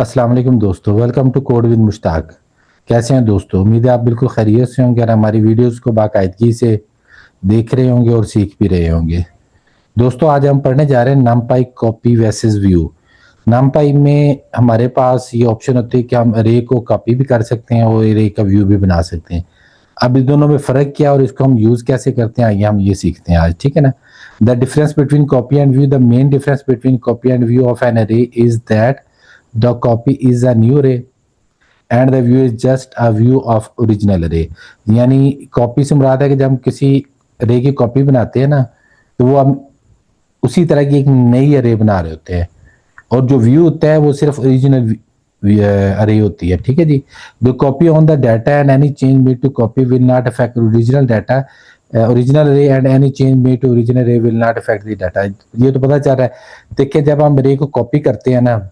अस्सलाम वालेकुम दोस्तों, welcome to code with Mushtaq. कैसे हैं दोस्तों? उम्मीद है आप बिल्कुल खैरियत से होंगे और हमारी वीडियोस को बाकायदगी से देख रहे होंगे और सीख भी रहे होंगे। दोस्तों, आज हम पढ़ने जा रहे हैं नमपाई कॉपी वर्सेस व्यू। नमपाई में हमारे पास ये ऑप्शन होते हैं कि हम अरे को कॉपी भी कर सकते हैं और अरे का व्यू भी बना सकते हैं। अब इस दोनों में फ़र्क क्या और इसको हम यूज़ कैसे करते हैं, आइए हम ये सीखते हैं आज, ठीक है ना। The difference between copy and view, the main difference between copy and view of an array is that the copy is a new array and the view is just a view of original array. यानी copy से मुराद है कि जब हम किसी अरे की copy बनाते हैं ना, तो वो हम उसी तरह की एक नई अरे बना रहे होते हैं, और जो व्यू होता है वो सिर्फ ओरिजिनल अरे होती है, ठीक है जी। The copy on the data and any change made to copy will not affect original data, original array and any change made to original array will not affect the data. ये तो पता चल रहा है। देखिए, जब हम अरे को कॉपी करते हैं ना,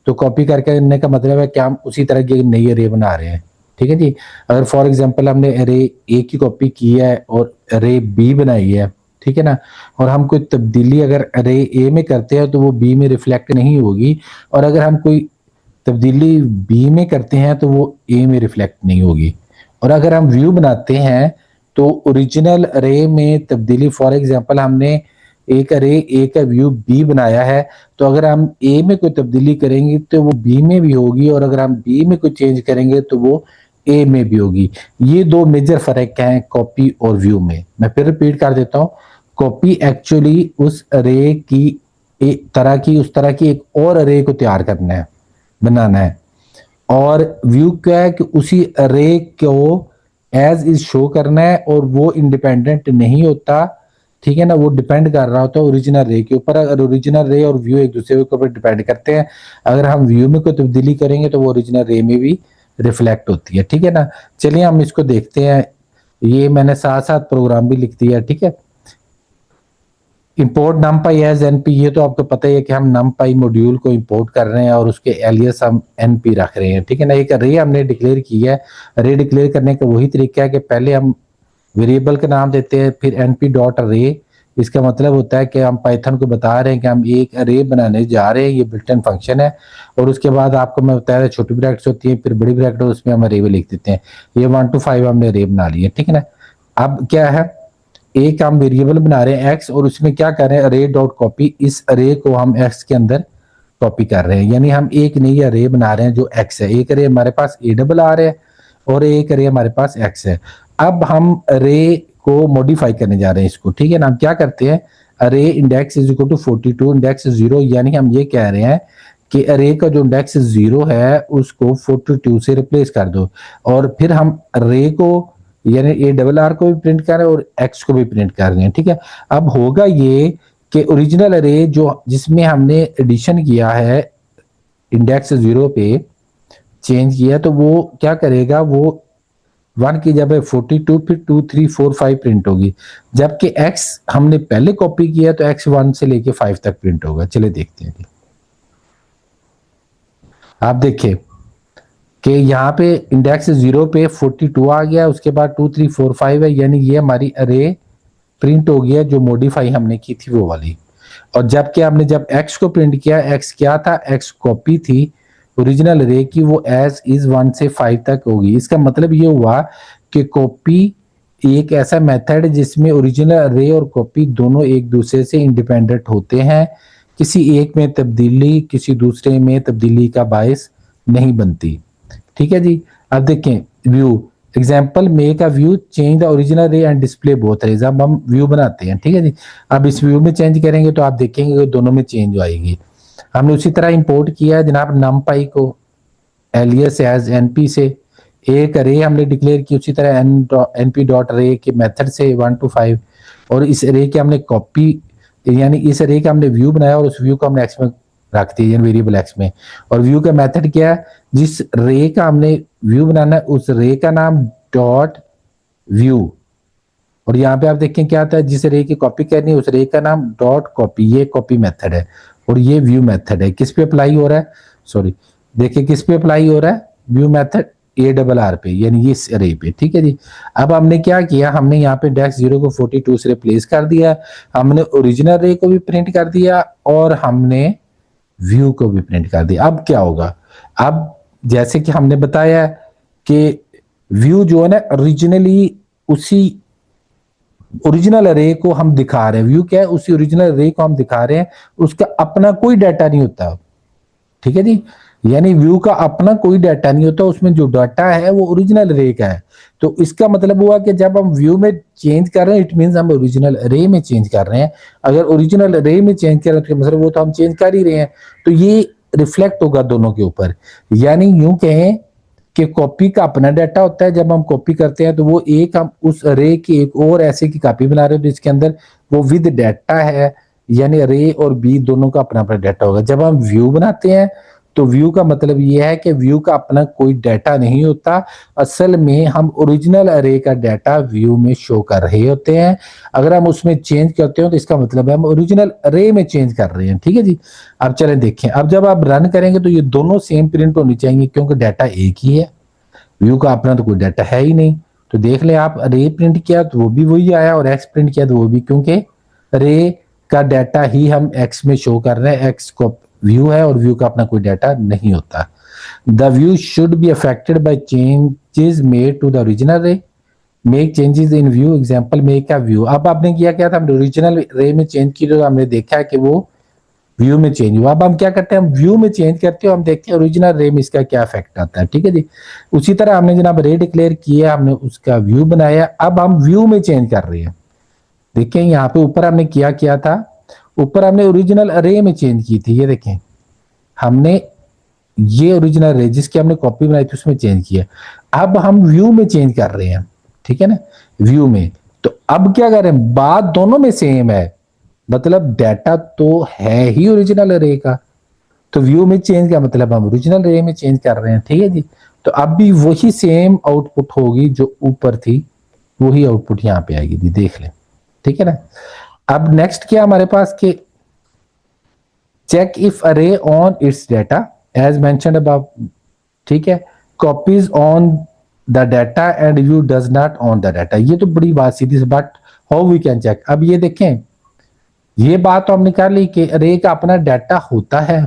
तो कॉपी करने का मतलब है कि हम उसी तरह की नई अरे बना रहे हैं, ठीक है जी। अगर फॉर एग्जांपल हमने अरे ए की कॉपी की है और अरे बी बनाई है, ठीक है ना, और हम कोई तब्दीली अगर अरे ए में करते हैं तो वो बी में रिफ्लेक्ट नहीं होगी, और अगर हम कोई तब्दीली बी में करते हैं तो वो ए में रिफ्लेक्ट नहीं होगी। और अगर हम व्यू बनाते हैं तो ओरिजिनल अरे में तब्दीली, फॉर एग्जांपल हमने एक अरे ए का व्यू बी बनाया है, तो अगर हम ए में कोई तब्दीली करेंगे तो वो बी में भी होगी, और अगर हम बी में कोई चेंज करेंगे तो वो ए में भी होगी। ये दो मेजर फर्क हैं कॉपी और व्यू में। मैं फिर रिपीट कर देता हूँ। कॉपी एक्चुअली उस अरे की उस तरह की एक और अरे को तैयार करना है, बनाना है। और व्यू क्या है कि उसी अरे को एज इज शो करना है, और वो इंडिपेंडेंट नहीं होता, ठीक है ना। वो डिपेंड कर रहा होता है ओरिजिनल रे के ऊपर। अगर ओरिजिनल रे और व्यू एक दूसरे के ऊपर डिपेंड करते हैं, अगर हम व्यू में कोई तब्दीली करेंगे तो वो ओरिजिनल रे में भी रिफ्लेक्ट होती है, ठीक है ना। चलिए हम इसको देखते हैं। ये मैंने साथ साथ प्रोग्राम भी लिख दिया, ठीक है। इंपोर्ट नमपाई एज एनपी, ये तो आपको पता ही है कि हम नमपाई मॉड्यूल को इंपोर्ट कर रहे हैं और उसके एलियस हम एनपी रख रहे हैं, ठीक है ना। एक अरे हमने डिक्लेयर किया है। अरे डिक्लेयर करने का वही तरीका है कि पहले हम वेरिएबल का नाम देते हैं, फिर एनपी डॉट अरे। इसका मतलब होता है कि हम पाइथन को बता रहे हैं कि हम एक अरे बनाने जा रहे हैं, ये बिल्ट इन फंक्शन है। और उसके बाद आपको मैं बताया था छोटी ब्रैकेट्स होती है, फिर बड़ी ब्रैकेट, उसमें हम अरे लिख देते हैं। ये 1 to 5 हमने अरे बना लिया, ठीक है ना। अब क्या है, एक हम वेरिएबल बना रहे हैं एक्स, और उसमें क्या कर रहे हैं, अरे डॉट कॉपी। इस अरे को हम एक्स के अंदर कॉपी कर रहे हैं, यानी हम एक नई अरे बना रहे हैं जो एक्स है। एक अरे हमारे पास ए डबल आर है और एक अरे हमारे पास एक्स है। अब हम अरे को मॉडिफाई करने जा रहे हैं इसको, ठीक है ना। हम क्या करते हैं, array index is equal to 42 index 0, यानी हम ये कह रहे हैं कि अरे का जो इंडेक्स 0 है उसको 42 से रिप्लेस कर दो। और फिर हम अरे को, यानी ए डबल आर को भी प्रिंट कर रहे हैं और एक्स को भी प्रिंट कर रहे हैं, ठीक है। अब होगा ये कि ओरिजिनल अरे जो जिसमें हमने एडिशन किया है, इंडेक्स 0 पे चेंज किया, तो वो क्या करेगा, वो 1 की जगह 42, फिर 2 3 4 5 प्रिंट होगी। जबकि एक्स हमने पहले कॉपी किया तो एक्स 1 से लेके 5 तक प्रिंट होगा। चलिए देखते हैं। आप देखिए कि यहाँ पे इंडेक्स 0 पे 42 आ गया, उसके बाद 2 3 4 5 है, यानी ये हमारी अरे प्रिंट हो गया जो मॉडिफाई हमने की थी वो वाली। और जबकि हमने जब एक्स को प्रिंट किया, एक्स क्या था, एक्स कॉपी थी ओरिजिनल अरे की, वो एज इज 1 से 5 तक होगी। इसका मतलब ये हुआ कि कॉपी एक ऐसा मेथड है जिसमें ओरिजिनल अरे और कॉपी दोनों एक दूसरे से इंडिपेंडेंट होते हैं। किसी एक में तब्दीली किसी दूसरे में तब्दीली का बायस नहीं बनती, ठीक है जी। अब देखें view example, make a view change the original रे एंड डिस्प्ले बोथ रेज। अब हम व्यू बनाते हैं, ठीक है जी। अब इस व्यू में चेंज करेंगे तो आप देखेंगे कि दोनों में चेंज आएगी। हमने उसी तरह इंपोर्ट किया है जनाब नमपाई को एलियस एज एनपी से। एक अरे हमने डिक्लेयर की उसी तरह एनपी डॉट अरे के मेथड से 1 to 5, और इस अरे के हमने कॉपी, यानी इस अरे का हमने व्यू बनाया और उस व्यू को हमने एक्स में रख दिया, वेरिएबल एक्स में। और व्यू का मेथड क्या है, जिस रे का हमने व्यू बनाना है उस रे का नाम डॉट व्यू। और यहाँ पे आप देखें क्या आता है, जिस रे की कॉपी करनी है उस रे का नाम डॉट कॉपी। ये कॉपी मेथड है और ये व्यू मेथड है। किस पे अप्लाई हो रहा है, सॉरी देखिए किस पे अप्लाई हो रहा है, view method A double R पे, यानी ये रे पे, ठीक है जी। अब हमने क्या किया, हमने यहाँ पे इंडेक्स 0 को 42 से रिप्लेस कर दिया। हमने ओरिजिनल रे को भी प्रिंट कर दिया और हमने व्यू को भी प्रिंट कर दिया। अब क्या होगा, अब जैसे कि हमने बताया कि व्यू जो है ना ओरिजिनली उसी ओरिजिनल अरे को हम दिखा रहे हैं। व्यू क्या है, उसी ओरिजिनल अरे को हम दिखा रहे हैं, उसका अपना कोई डाटा नहीं होता। ठीक है जी, यानी व्यू का अपना कोई डाटा नहीं होता, उसमें जो डाटा है वो ओरिजिनल अरे का है। तो इसका मतलब हुआ कि जब हम व्यू में चेंज कर रहे हैं, इट मींस हम ओरिजिनल अरे में चेंज कर रहे हैं। अगर ओरिजिनल अरे में चेंज कर रहे हैं तो मतलब वो तो हम चेंज कर ही रहे हैं, तो ये रिफ्लेक्ट होगा दोनों के ऊपर। यानी यूं कहें कि कॉपी का अपना डाटा होता है, जब हम कॉपी करते हैं तो वो एक हम उस अरे की एक और ऐसे की कॉपी बना रहे हो जिसके अंदर वो विद डाटा है, यानी अरे और बी दोनों का अपना अपना डाटा होगा। जब हम व्यू बनाते हैं तो व्यू का मतलब ये है कि व्यू का अपना कोई डाटा नहीं होता, असल में हम ओरिजिनल अरे का डाटा व्यू में शो कर रहे होते हैं। अगर हम उसमें चेंज करते हो तो इसका मतलब है हम ओरिजिनल अरे में चेंज कर रहे हैं। ठीक है जी, अब चलें देखें। अब जब आप रन करेंगे तो ये दोनों सेम प्रिंट होनी चाहिए, क्योंकि डाटा एक ही है, व्यू का अपना तो कोई डाटा है ही नहीं। तो देख ले, आप अरे प्रिंट किया तो वो भी वही आया, और एक्स प्रिंट किया तो वो भी, क्योंकि अरे का डाटा ही हम एक्स में शो कर रहे हैं, एक्स को व्यू है और व्यू का अपना कोई डाटा नहीं होता। The view should be affected by changes made to the original array, make changes in view, example make a view. अब आपने किया क्या था, हमने ओरिजिनल रे में चेंज की तो हमने देखा कि वो व्यू में चेंज हुआ। अब हम क्या करते हैं, हम व्यू में चेंज करते हो, हम देखते हैं ओरिजिनल रे में इसका क्या इफेक्ट आता है। ठीक है जी, उसी तरह हमने जनाब रे डिक्लेयर किया, हमने उसका व्यू बनाया, अब हम व्यू में चेंज कर रहे हैं। देखें यहाँ पे ऊपर हमने किया क्या था, ऊपर हमने ओरिजिनल अरे में चेंज की थी, ये देखें हमने ये ओरिजिनल अरे जिसकी हमने कॉपी बनाई थी उसमें चेंज किया। अब हम व्यू में चेंज कर रहे हैं, ठीक है ना, व्यू में। तो अब क्या कर रहे हैं, बात दोनों में सेम है, मतलब डाटा तो है ही ओरिजिनल अरे का, तो व्यू में चेंज का मतलब हम ओरिजिनल अरे में चेंज कर रहे हैं। ठीक है जी, तो अब भी वही सेम आउटपुट होगी जो ऊपर थी, वही आउटपुट यहाँ पे आएगी जी, देख लें। ठीक है ना, अब नेक्स्ट क्या हमारे पास कि check if array on its data as mentioned above. ठीक है, copies on the data and view does not on the data. ये तो बड़ी बात सीधी सी, but how we can check. अब ये देखें, ये बात तो हम निकाल ली कि अरे का अपना डाटा होता है,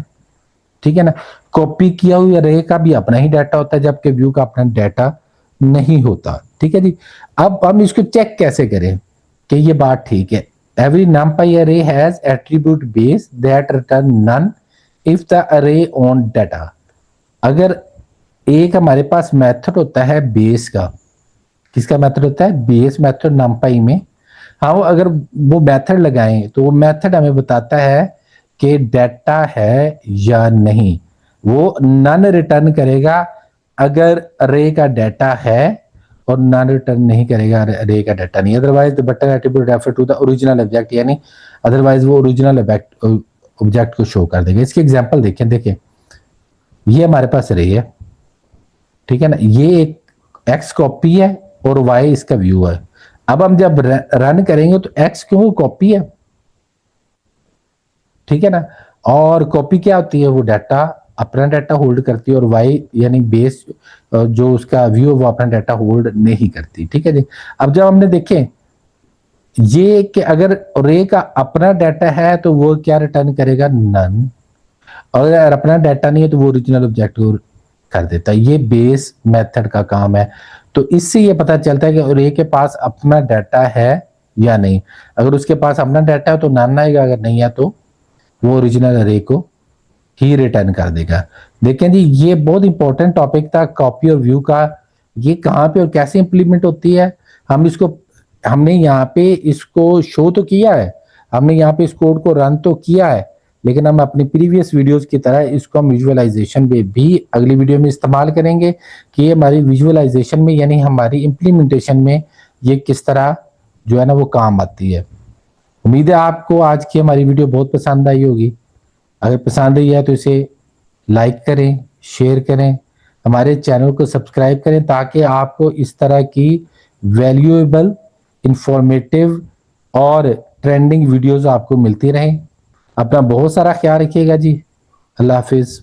ठीक है ना, कॉपी किया हुआ अरे का भी अपना ही डाटा होता है, जबकि व्यू का अपना डाटा नहीं होता। ठीक है जी, अब हम इसको चेक कैसे करें कि ये बात ठीक है। Every numpy array has attribute base that return none if the array on data। अगर एक हमारे पास मेथड होता है बेस का, किसका मेथड होता है, बेस मेथड numpy में। हाँ, वो अगर वो मेथड लगाएं तो वो मेथड हमें बताता है कि डाटा है या नहीं। वो नन रिटर्न करेगा अगर अरे का डाटा है, और नन रिटर्न नहीं करेगा अरे का डाटा नहीं। Otherwise the button attribute refer to the original object, यानी अदरवाइज वो ओरिजिनल ऑब्जेक्ट को शो कर देगा। इसकी एग्जांपल देखें, देखें ये हमारे पास अरे है, ठीक है ना, ये एक एक्स कॉपी है और वाई इसका व्यू है। अब हम जब रन करेंगे तो एक्स क्यों कॉपी है, ठीक है ना, और कॉपी क्या होती है, वो डाटा अपना डाटा होल्ड करती है, और वाई यानी बेस जो उसका व्यू वो अपना डाटा होल्ड नहीं करती। ठीक है जी, अब जब हमने देखें ये कि अगर रे का अपना डाटा है तो वो क्या रिटर्न करेगा, नन, और अगर अपना डाटा नहीं है तो वो ओरिजिनल ऑब्जेक्ट को कर देता है। ये बेस मेथड का काम है। तो इससे ये पता चलता है कि रे के पास अपना डाटा है या नहीं। अगर उसके पास अपना डाटा है तो नन आएगा, अगर नहीं है तो वो ओरिजिनल अरे को ही रिटर्न कर देगा। देखें जी, ये बहुत इंपॉर्टेंट टॉपिक था कॉपी और व्यू का। ये कहाँ पे और कैसे इंप्लीमेंट होती है, हमने यहाँ पे इसको शो तो किया है, हमने यहाँ पे इस कोड को रन तो किया है, लेकिन हम अपनी प्रीवियस वीडियोस की तरह इसको हम विजुअलाइजेशन में भी अगली वीडियो में इस्तेमाल करेंगे कि ये हमारी विजुअलाइजेशन में यानी हमारी इंप्लीमेंटेशन में ये किस तरह जो है ना वो काम आती है। उम्मीद है आपको आज की हमारी वीडियो बहुत पसंद आई होगी। अगर पसंद आई है तो इसे लाइक करें, शेयर करें, हमारे चैनल को सब्सक्राइब करें, ताकि आपको इस तरह की वैल्यूएबल, इंफॉर्मेटिव और ट्रेंडिंग वीडियोस आपको मिलती रहें। अपना बहुत सारा ख्याल रखिएगा जी। अल्लाह हाफिज।